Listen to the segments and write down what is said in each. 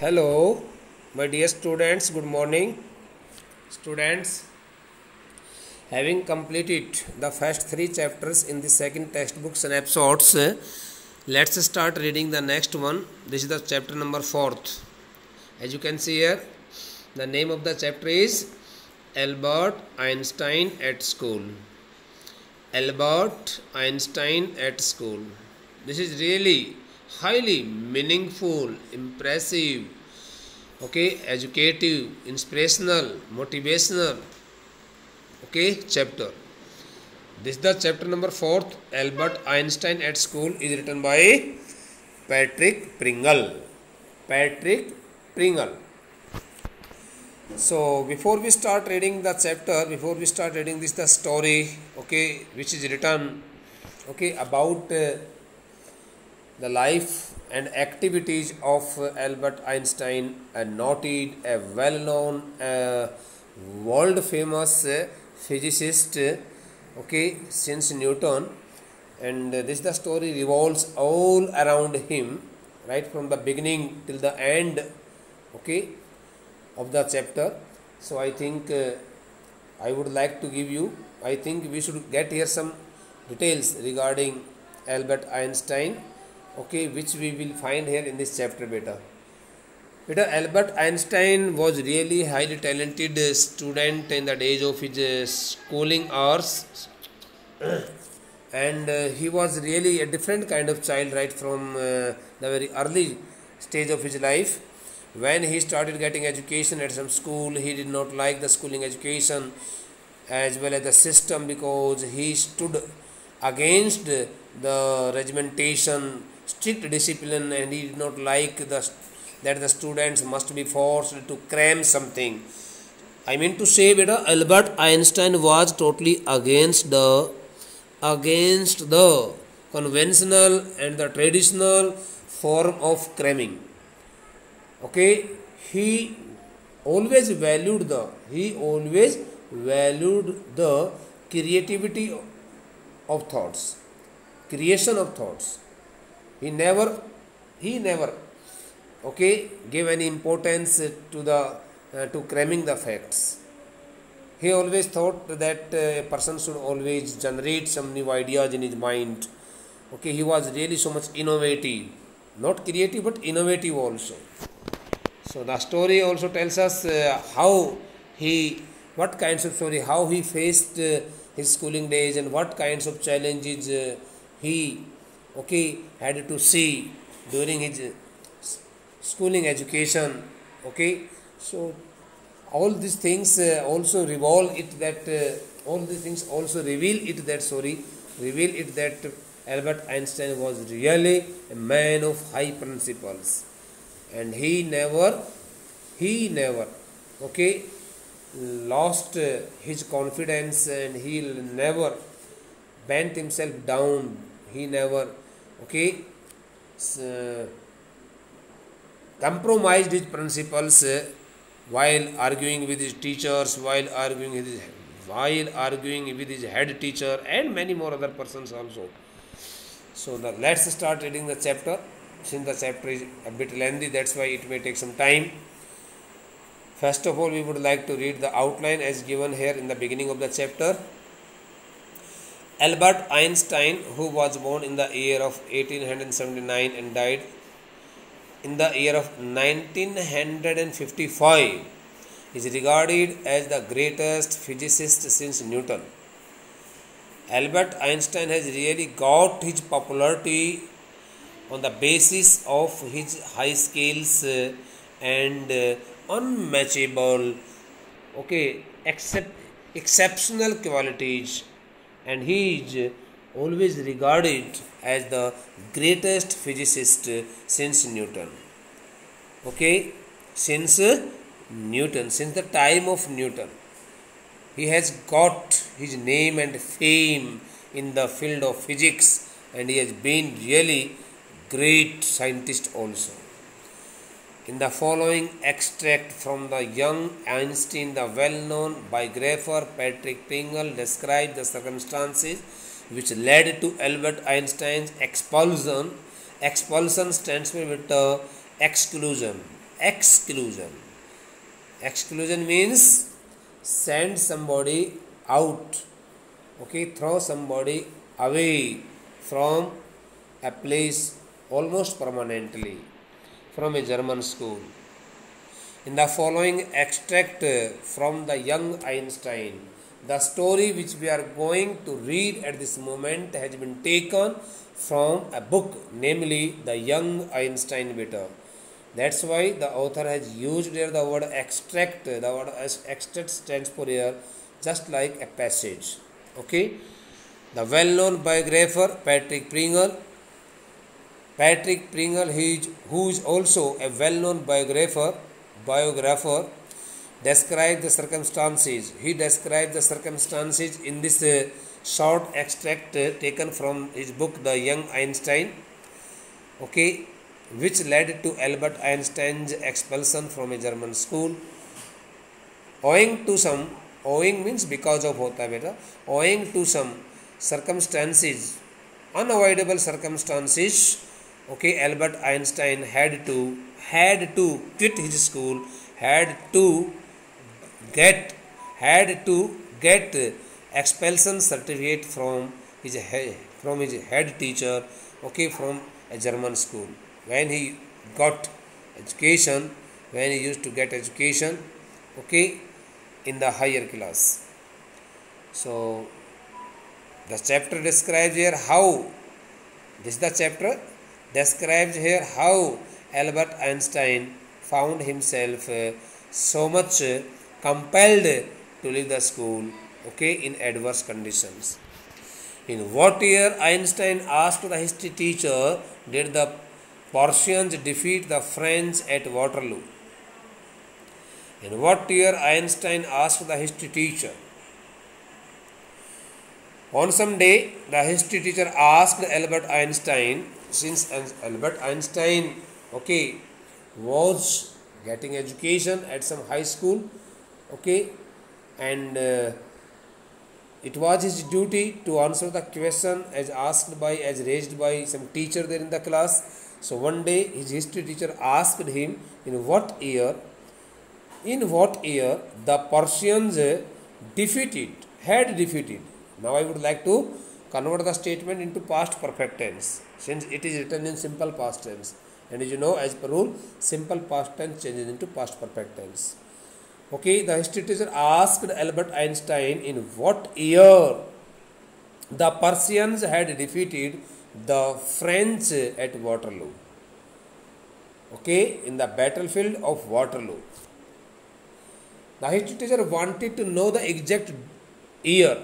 Hello, my dear students, good morning. Students, having completed the first three chapters in the second textbook snapshots, let's start reading the next one. This is the chapter number 4th. As you can see here, the name of the chapter is Albert Einstein at School. Albert Einstein at School. This is really highly meaningful, impressive, educative, inspirational, motivational, chapter. This is the chapter number 4th. Albert Einstein at School is written by Patrick Pringle. Patrick Pringle. So before we start reading the chapter, before we start reading this the story, which is written, about the life and activities of Albert Einstein, a noted, a well-known, world-famous physicist, since Newton, and this the story revolves all around him, right from the beginning till the end, of the chapter. So I think I would like to give you, I think we should get here some details regarding Albert Einstein, which we will find here in this chapter. Beta, Albert Einstein was really highly talented student in the days of his schooling hours, and he was really a different kind of child right from the very early stage of his life. When he started getting education at some school, he did not like the schooling education as well as the system, because he stood against the regimentation, strict discipline, and he did not like that the students must be forced to cram something. I mean to say, Albert Einstein was totally against the conventional and the traditional form of cramming. He always valued the creativity of thoughts, creation of thoughts. He never gave any importance to cramming the facts. He always thought that a person should always generate some new ideas in his mind. He was really so much innovative, not creative but innovative also. So the story also tells us how he faced his schooling days, and what kinds of challenges he had to see during his schooling education. So all these things also reveal it that Albert Einstein was really a man of high principles, and he never lost his confidence, and he never bent himself down. He never compromised his principles while arguing with his teachers, while arguing with his head teacher, and many more other persons also. So let's start reading the chapter. Since the chapter is a bit lengthy, that's why it may take some time. First of all, we would like to read the outline as given here in the beginning of the chapter. Albert Einstein, who was born in the year of 1879 and died in the year of 1955, is regarded as the greatest physicist since Newton. Albert Einstein has really got his popularity on the basis of his high skills and unmatchable, exceptional qualities, and he is always regarded as the greatest physicist since Newton. Since the time of Newton, he has got his name and fame in the field of physics, and he has been really great scientist also. In the following extract from the young Einstein, the well-known biographer Patrick Pringle described the circumstances which led to Albert Einstein's expulsion. Expulsion stands for exclusion. exclusion. Exclusion means send somebody out, okay, throw somebody away from a place almost permanently from a German school. In the following extract from the young Einstein, the story which we are going to read at this moment has been taken from a book, namely The Young Einstein Beta. That's why the author has used here the word extract. The word extract stands for here just like a passage. Okay. The well-known biographer Patrick Pringle. Patrick Pringle, who is also a well-known biographer, described the circumstances. He described the circumstances in this short extract taken from his book, The Young Einstein, okay, which led to Albert Einstein's expulsion from a German school. Owing means because of hota beta, owing to some circumstances, unavoidable circumstances, okay, Albert Einstein had to quit his school, had to get expulsion certificate from his head teacher, okay, from a German school. When he got education, when he used to get education, okay, in the higher class. So the chapter describes here how, this is the chapter describes here how Albert Einstein found himself so much compelled to leave the school, okay, in adverse conditions. In what year Einstein asked the history teacher did the Prussians defeat the French at Waterloo? In what year Einstein asked the history teacher? On some day, the history teacher asked Albert Einstein, since Albert Einstein, okay, was getting education at some high school, okay, and it was his duty to answer the question as raised by some teacher there in the class. So one day his history teacher asked him, in what year the Prussians had defeated. Now I would like to convert the statement into past perfect tense, since it is written in simple past tense. And as you know, as per rule, simple past tense changes into past perfect tense. Okay, the history teacher asked Albert Einstein in what year the Prussians had defeated the French at Waterloo. Okay, in the battlefield of Waterloo. The history teacher wanted to know the exact year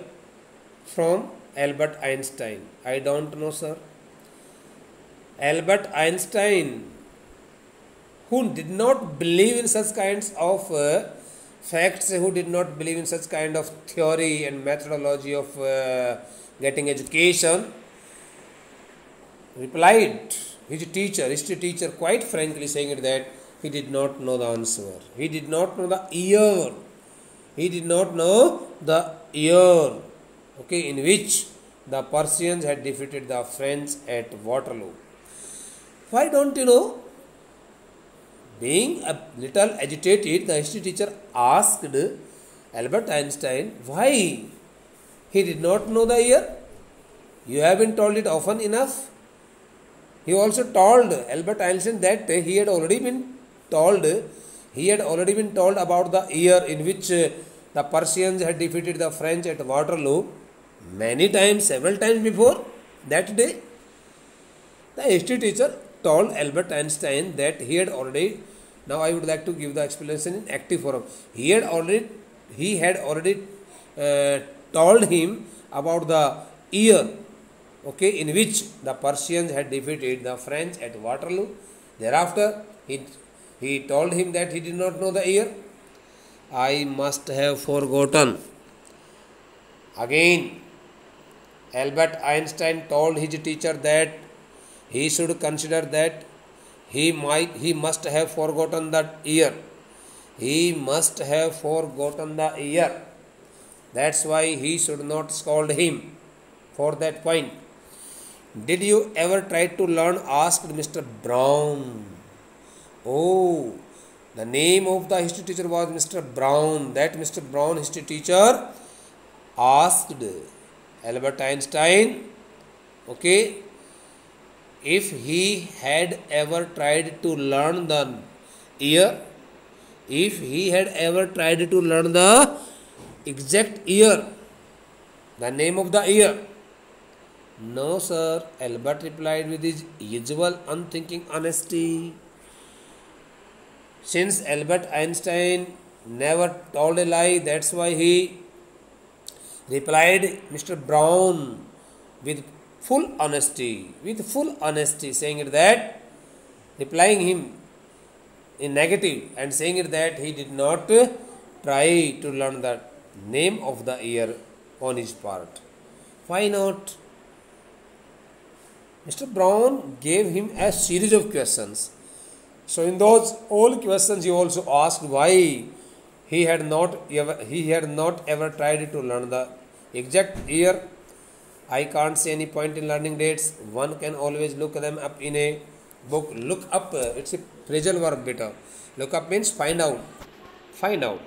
from Albert Einstein. I don't know, sir. Albert Einstein, who did not believe in such kinds of facts, who did not believe in such kind of theory and methodology of getting education, replied his history teacher, quite frankly saying that he did not know the answer. He did not know the year. Okay, in which the Prussians had defeated the French at Waterloo. Why don't you know? Being a little agitated, the history teacher asked Albert Einstein why he did not know the year. You have been told it often enough. He also told Albert Einstein that he had already been told about the year in which the Prussians had defeated the French at Waterloo several times before that day. The history teacher told Albert Einstein that he had already, now I would like to give the explanation in active form. He had already told him about the year, okay, in which the Prussians had defeated the French at Waterloo. Thereafter, he told him that he did not know the year. I must have forgotten. Again, Albert Einstein told his teacher that he should consider that he must have forgotten that year. He must have forgotten the year. That's why he should not scold him for that point. Did you ever try to learn? Asked Mr. Brown. Oh, The name of the history teacher was Mr. Brown. That Mr. Brown, history teacher, asked Albert Einstein, okay, if he had ever tried to learn the year, if he had ever tried to learn the exact year, the name of the year. No, sir, Albert replied with his usual unthinking honesty. Since Albert Einstein never told a lie, that's why he replied Mr. Brown with full honesty, saying it that, replying him in negative and saying it that he did not try to learn the name of the year on his part. Why not? Mr. Brown gave him a series of questions. So in those all questions he also asked why he had not ever tried to learn the exact year. I can't see any point in learning dates. One can always look them up in a book. Look up, it's a phrasal verb beta. Look up means find out. Find out.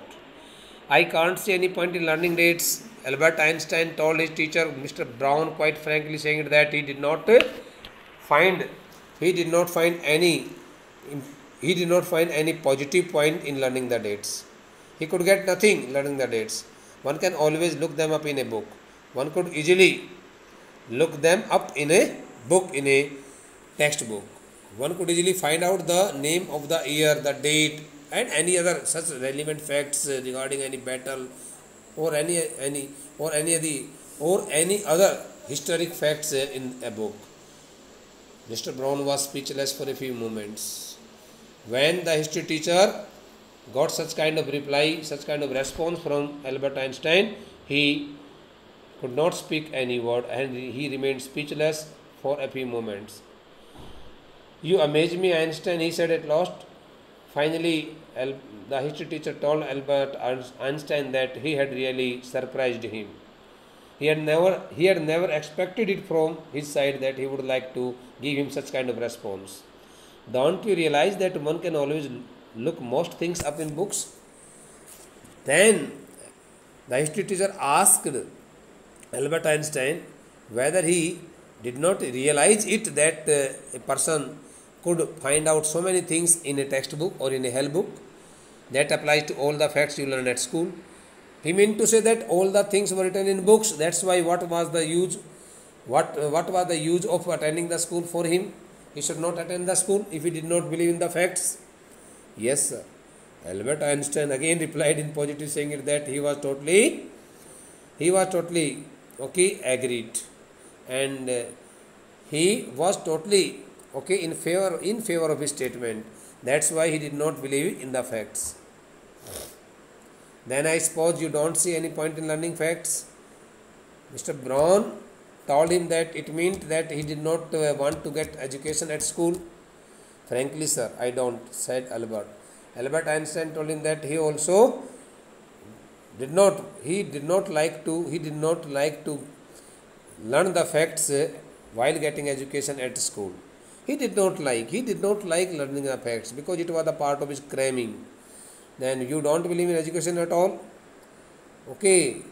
I can't see any point in learning dates. Albert Einstein told his teacher, Mr. Brown, quite frankly saying that he did not find any positive point in learning the dates. He could get nothing learning the dates. One can always look them up in a book. One could easily look them up in a book, in a textbook. One could easily find out the name of the year, the date, and any other such relevant facts regarding any battle or any other historic facts in a book. Mr. Brown was speechless for a few moments. When the history teacher got such kind of reply, such kind of response from Albert Einstein, he could not speak any word and he remained speechless for a few moments. You amaze me, Einstein, he said at last. Finally, the history teacher told Albert Einstein that he had really surprised him. He had never expected it from his side that he would like to give him such kind of response. Don't you realize that one can always look most things up in books? Then the history teacher asked Albert Einstein whether he did not realize it that a person could find out so many things in a textbook or in a hell book. That applies to all the facts you learn at school. He meant to say that all the things were written in books. That's why what was the use of attending the school for him? He should not attend the school if he did not believe in the facts. Yes, sir. Albert Einstein again replied in positive, saying it that he was totally agreed, and he was totally in favor of his statement. That's why he did not believe in the facts. Then I suppose you don't see any point in learning facts. Mr. Brown told him that it meant that he did not want to get education at school. Frankly, sir, I don't, said Albert. Albert Einstein told him that he also did not like to learn the facts while getting education at school. He did not like learning the facts because it was a part of his cramming. Then you don't believe in education at all? Okay.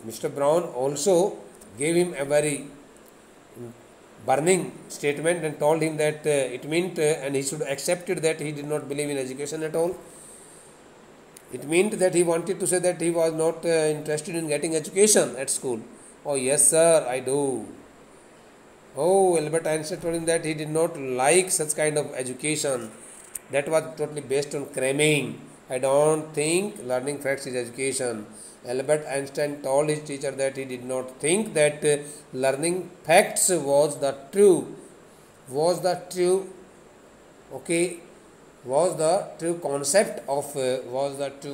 Mr. Brown also gave him a very burning statement and told him that it meant and he should accept it that he did not believe in education at all. It meant that he wanted to say that he was not interested in getting education at school. Oh yes sir, I do. Oh, Albert Einstein told him that he did not like such kind of education. That was totally based on cramming. I don't think learning facts is education. Albert Einstein told his teacher that he did not think that learning facts was the true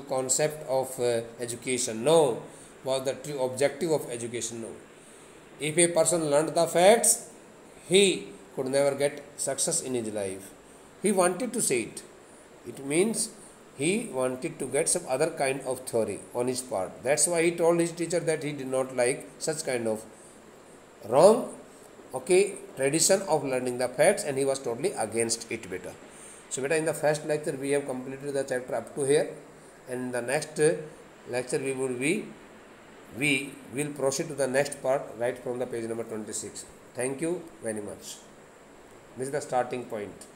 concept of education. No, was the true objective of education. No. If a person learned the facts, he could never get success in his life. He wanted to say it. It means he wanted to get some other kind of theory on his part. That's why he told his teacher that he did not like such kind of wrong tradition of learning the facts and he was totally against it better. So beta, in the first lecture we have completed the chapter up to here, and in the next lecture we will proceed to the next part right from the page number 26. Thank you very much. This is the starting point.